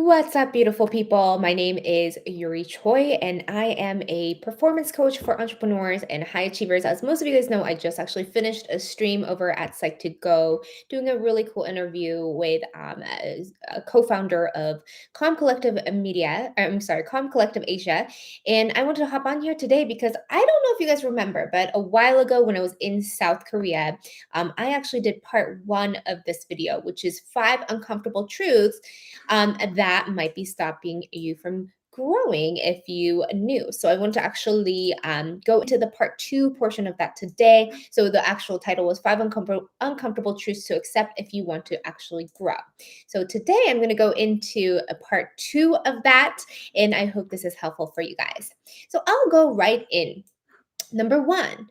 What's up, beautiful people? My name is Yuri Choi, and I am a performance coach for entrepreneurs and high achievers. As most of you guys know, I just actually finished a stream over at Psych to Go, doing a really cool interview with a co-founder of Calm Collective Media. I'm sorry, Calm Collective Asia, and I wanted to hop on here today because I don't know if you guys remember, but a while ago when I was in South Korea, I actually did part one of this video, which is 5 uncomfortable truths that might be stopping you from growing if you knew. So I want to actually go into the part two portion of that today. So the actual title was Uncomfortable Truths to Accept If You Want to Actually Grow. So today I'm going to go into a part two of that, and I hope this is helpful for you guys. So I'll go right in. Number one,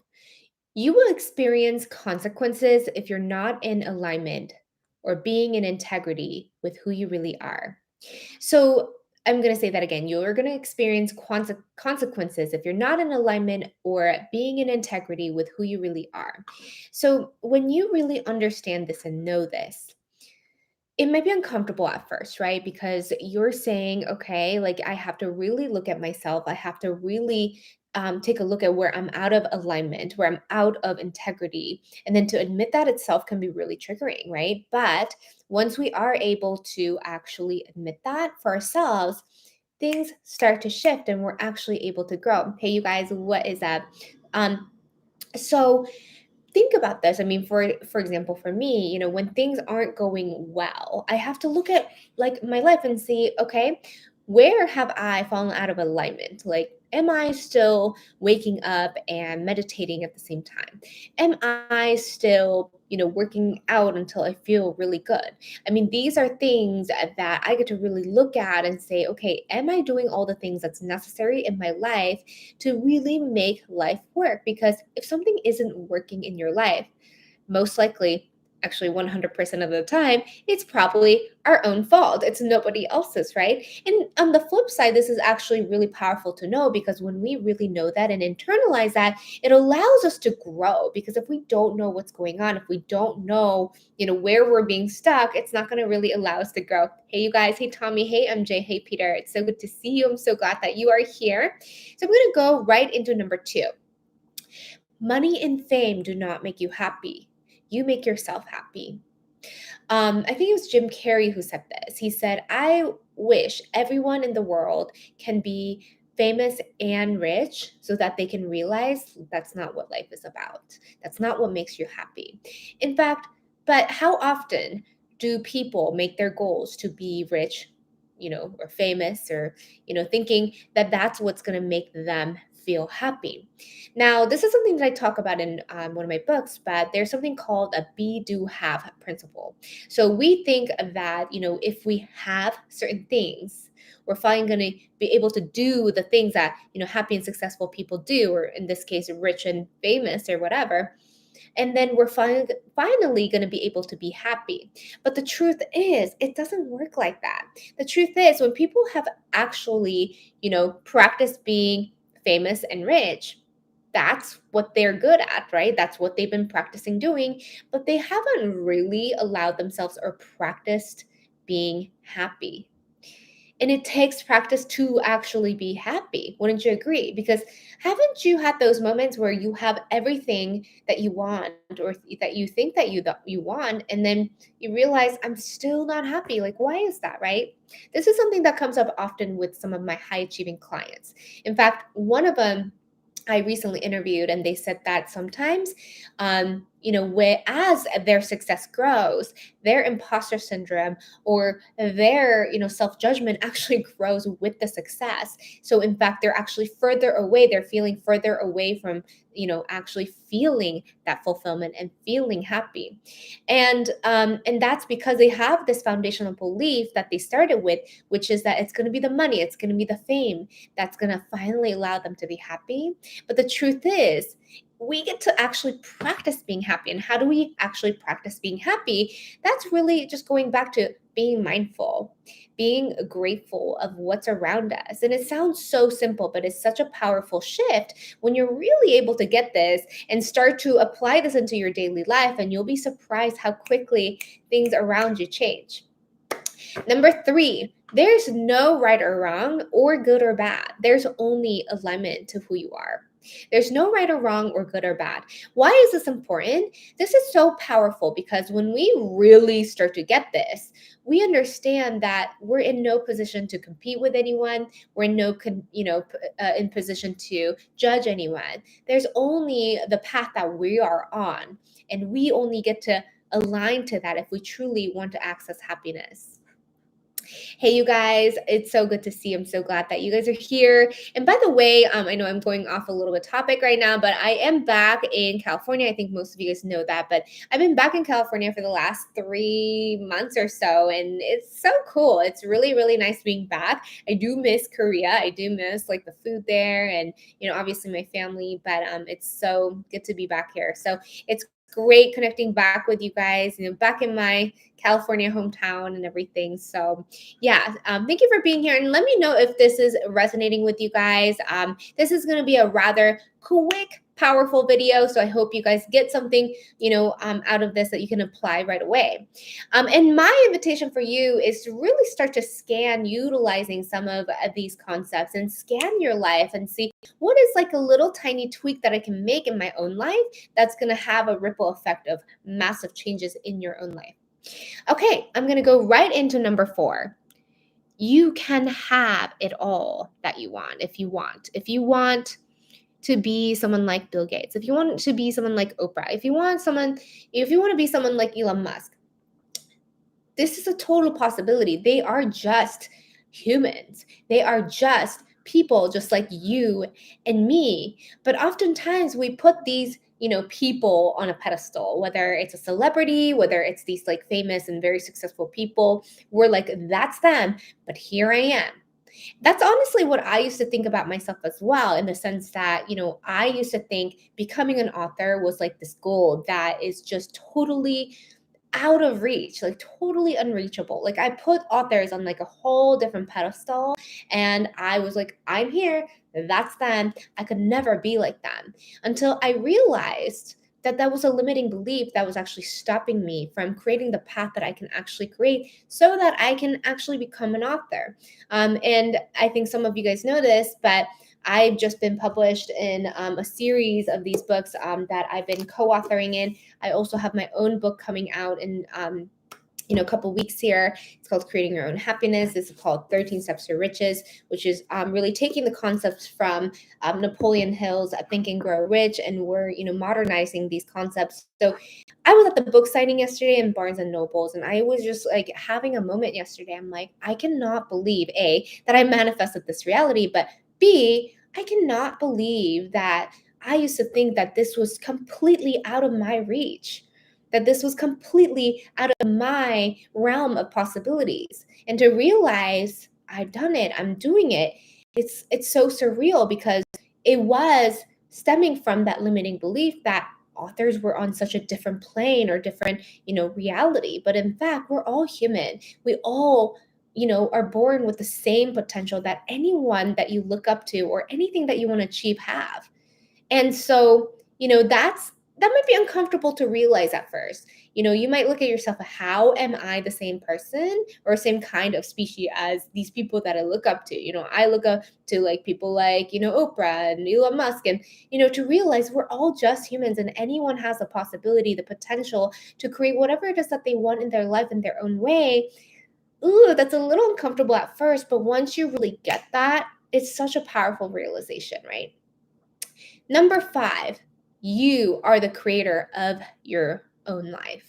you will experience consequences if you're not in alignment or being in integrity with who you really are. So I'm going to say that again. You're going to experience consequences if you're not in alignment or being in integrity with who you really are. So when you really understand this and know this, it might be uncomfortable at first, right? Because you're saying, okay, like I have to really look at myself. I have to really take a look at where I'm out of alignment, where I'm out of integrity. And then to admit that itself can be really triggering, right? But once we are able to actually admit that for ourselves, things start to shift and we're actually able to grow. Hey, you guys, what is that? Um, so think about this. I mean, for example, for me, when things aren't going well, I have to look at like my life and see, okay, where have I fallen out of alignment? Like, am I still waking up and meditating at the same time? Am I still, working out until I feel really good? I mean, these are things that I get to really look at and say, okay, am I doing all the things that's necessary in my life to really make life work? Because if something isn't working in your life, most likely, actually 100% of the time, it's probably our own fault. It's nobody else's, right? And on the flip side, this is actually really powerful to know, because when we really know that and internalize that, it allows us to grow. Because if we don't know what's going on, if we don't know, where we're being stuck, it's not going to really allow us to grow. Hey, you guys. Hey, Tommy. Hey, MJ. Hey, Peter. It's so good to see you. I'm so glad that you are here. So I'm going to go right into number two. Money and fame do not make you happy. You make yourself happy. I think it was Jim Carrey who said this. He said, I wish everyone in the world can be famous and rich so that they can realize that's not what life is about. That's not what makes you happy. In fact, but how often do people make their goals to be rich, or famous, or, thinking that that's what's going to make them feel happy? Now, this is something that I talk about in one of my books, but there's something called a be, do, have principle. So we think that, if we have certain things, we're finally going to be able to do the things that, happy and successful people do, or in this case, rich and famous or whatever. And then we're finally going to be able to be happy. But the truth is, it doesn't work like that. The truth is, when people have actually, practiced being famous and rich, that's what they're good at, right? That's what they've been practicing doing, but they haven't really allowed themselves or practiced being happy. And it takes practice to actually be happy. Wouldn't you agree? Because haven't you had those moments where you have everything that you want, or that you think that you want, and then you realize, I'm still not happy? Like, why is that, right? This is something that comes up often with some of my high achieving clients. In fact, one of them I recently interviewed, and they said that sometimes, as their success grows, their imposter syndrome or their, self judgment actually grows with the success. So, in fact, they're actually further away. They're feeling further away from, actually feeling that fulfillment and feeling happy. And that's because they have this foundational belief that they started with, which is that it's going to be the money, it's going to be the fame that's going to finally allow them to be happy. But the truth is, we get to actually practice being happy. And how do we actually practice being happy? That's really just going back to being mindful, being grateful of what's around us. And it sounds so simple, but it's such a powerful shift when you're really able to get this and start to apply this into your daily life. And you'll be surprised how quickly things around you change. Number three, There's no right or wrong or good or bad. There's only alignment to who you are. There's no right or wrong or good or bad. Why is this important? This is so powerful because when we really start to get this, we understand that we're in no position to compete with anyone. We're in no, in position to judge anyone. There's only the path that we are on, and we only get to align to that if we truly want to access happiness. Hey, you guys, it's so good to see. I'm so glad that you guys are here. And by the way, I know I'm going off a little bit topic right now, but I am back in California. I think most of you guys know that, but I've been back in California for the last 3 months or so, and it's so cool. It's really, really nice being back. I do miss Korea. I do miss like the food there, and obviously my family. But it's so good to be back here. So it's great connecting back with you guys. Back in my California hometown and everything. So yeah, thank you for being here. And let me know if this is resonating with you guys. This is going to be a rather quick, powerful video. So I hope you guys get something, out of this that you can apply right away. And my invitation for you is to really start to scan utilizing some of these concepts and scan your life and see what is like a little tiny tweak that I can make in my own life that's going to have a ripple effect of massive changes in your own life. Okay, I'm going to go right into number 4. You can have it all that you want if you want. If you want to be someone like Bill Gates, if you want to be someone like Oprah, if you want to be someone like Elon Musk, this is a total possibility. They are just humans. They are just people just like you and me. But oftentimes we put these, people on a pedestal, whether it's a celebrity, whether it's these like famous and very successful people. We're like, that's them, but here I am. That's honestly what I used to think about myself as well, in the sense that, I used to think becoming an author was like this goal that is just totally out of reach, like totally unreachable. Like I put authors on like a whole different pedestal, and I was like, I'm here, that's them. I could never be like them, until I realized that that was a limiting belief that was actually stopping me from creating the path that I can actually create so that I can actually become an author. And I think some of you guys know this, but I've just been published in a series of these books that I've been co-authoring in. I also have my own book coming out in a couple weeks here. It's called Creating Your Own Happiness. This is called 13 Steps to Riches, which is really taking the concepts from Napoleon Hill's Think and Grow Rich, and we're modernizing these concepts. So I was at the book signing yesterday in Barnes and Nobles, and I was just like having a moment yesterday. I'm like, I cannot believe that I manifested this reality, but B, I cannot believe that I used to think that this was completely out of my reach, that this was completely out of my realm of possibilities. And to realize I've done it, I'm doing it, it's so surreal, because it was stemming from that limiting belief that authors were on such a different plane or different, reality. But in fact, we're all human. We all are born with the same potential that anyone that you look up to or anything that you want to achieve have. And so, that might be uncomfortable to realize at first. You might look at yourself, how am I the same person or same kind of species as these people that I look up to? I look up to like people like, Oprah and Elon Musk, and, to realize we're all just humans, and anyone has the possibility, the potential to create whatever it is that they want in their life in their own way. Ooh, that's a little uncomfortable at first, but once you really get that, it's such a powerful realization, right? Number 5, you are the creator of your own life.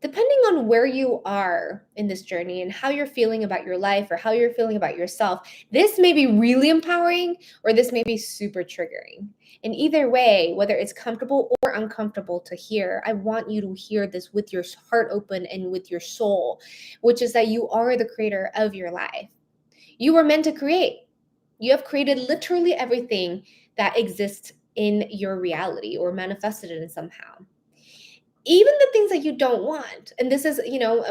Depending on where you are in this journey and how you're feeling about your life or how you're feeling about yourself, this may be really empowering or this may be super triggering. And either way, whether it's comfortable or uncomfortable to hear, I want you to hear this with your heart open and with your soul, which is that you are the creator of your life. You were meant to create. You have created literally everything that exists in your reality or manifested it in somehow. Even the things that you don't want. And this is,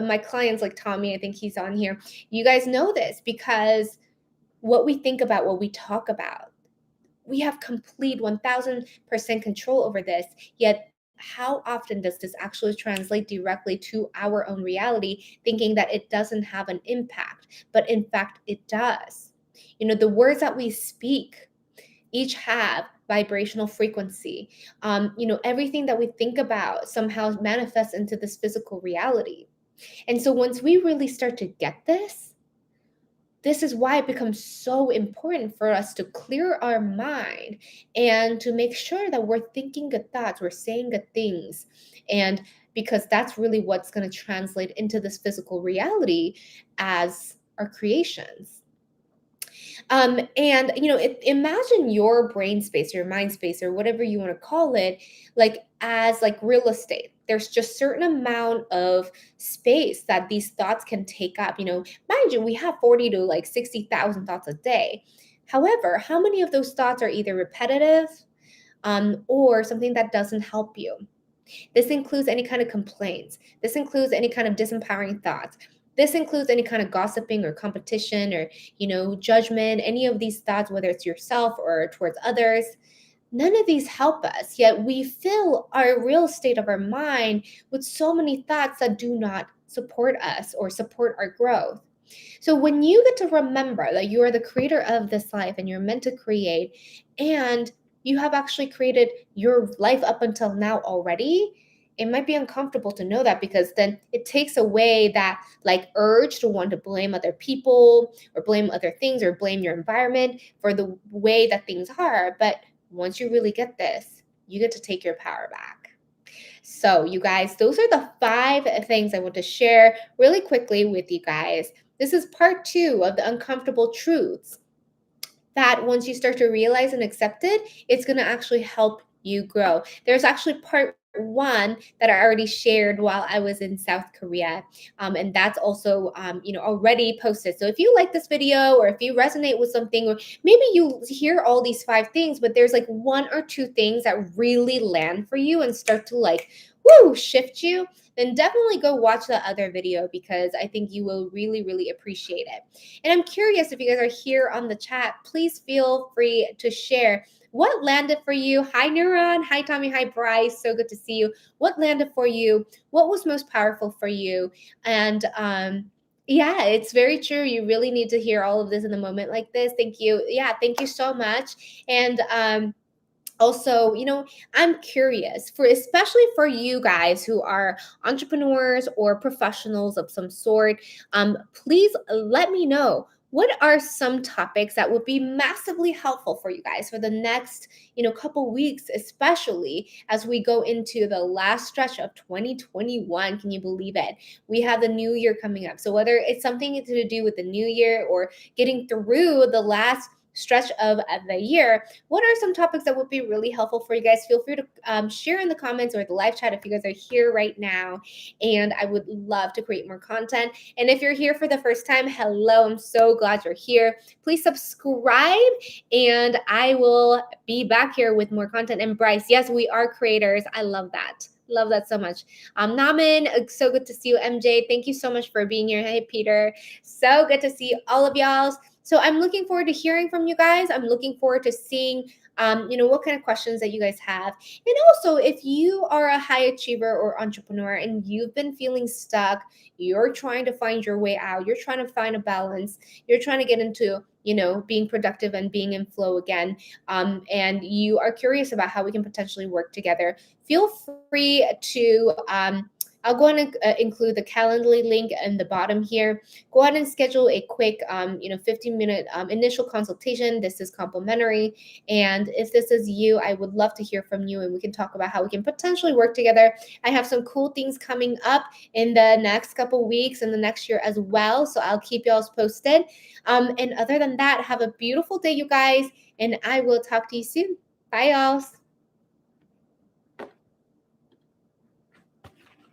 my clients like Tommy, I think he's on here. You guys know this, because what we think about, what we talk about, we have complete 1000% control over this. Yet how often does this actually translate directly to our own reality, thinking that it doesn't have an impact, but in fact it does. The words that we speak each have vibrational frequency. Everything that we think about somehow manifests into this physical reality. And so once we really start to get this is why it becomes so important for us to clear our mind and to make sure that we're thinking good thoughts, we're saying good things. And because that's really what's going to translate into this physical reality as our creations. And imagine your brain space, your mind space, or whatever you want to call it, like as like real estate. There's just certain amount of space that these thoughts can take up. Mind you, we have 40 to like 60,000 thoughts a day. However, how many of those thoughts are either repetitive, or something that doesn't help you? This includes any kind of complaints. This includes any kind of disempowering thoughts. This includes any kind of gossiping or competition or, judgment, any of these thoughts, whether it's yourself or towards others. None of these help us, yet we fill our real state of our mind with so many thoughts that do not support us or support our growth. So when you get to remember that you are the creator of this life and you're meant to create, and you have actually created your life up until now already, it might be uncomfortable to know that, because then it takes away that like urge to want to blame other people or blame other things or blame your environment for the way that things are. But once you really get this, you get to take your power back. So, you guys, those are the 5 things I want to share really quickly with you guys. This is part 2 of the uncomfortable truths that once you start to realize and accept it, it's going to actually help you grow. There's actually part 1 that I already shared while I was in South Korea. And that's also, already posted. So if you like this video, or if you resonate with something, or maybe you hear all these 5 things, but there's like 1 or 2 things that really land for you and start to like, shift you, then definitely go watch the other video, because I think you will really, really appreciate it. And I'm curious, if you guys are here on the chat, please feel free to share what landed for you. Hi, Neuron. Hi, Tommy. Hi, Bryce. So good to see you. What landed for you? What was most powerful for you? And yeah, it's very true. You really need to hear all of this in a moment like this. Thank you. Yeah, thank you so much. And also, I'm curious, for especially for you guys who are entrepreneurs or professionals of some sort, please let me know, what are some topics that would be massively helpful for you guys for the next couple weeks, especially as we go into the last stretch of 2021. Can you believe it? We have the new year coming up. So whether it's something to do with the new year or getting through the last stretch of the year, what are some topics that would be really helpful for you guys? Feel free to share in the comments or the live chat if you guys are here right now. And I would love to create more content. And if you're here for the first time, hello, I'm so glad you're here. Please subscribe, and I will be back here with more content. And Bryce, yes, we are creators. I love that. Love that so much. Naman, so good to see you. MJ, thank you so much for being here. Hey, Peter, so good to see all of y'all. So I'm looking forward to hearing from you guys. I'm looking forward to seeing, what kind of questions that you guys have. And also, if you are a high achiever or entrepreneur and you've been feeling stuck, you're trying to find your way out, you're trying to find a balance, you're trying to get into, being productive and being in flow again, and you are curious about how we can potentially work together, feel free to, I'll go ahead and include the Calendly link in the bottom here. Go ahead and schedule a quick, 15-minute initial consultation. This is complimentary. And if this is you, I would love to hear from you, and we can talk about how we can potentially work together. I have some cool things coming up in the next couple weeks and the next year as well. So I'll keep y'all posted. And other than that, have a beautiful day, you guys. And I will talk to you soon. Bye, y'all.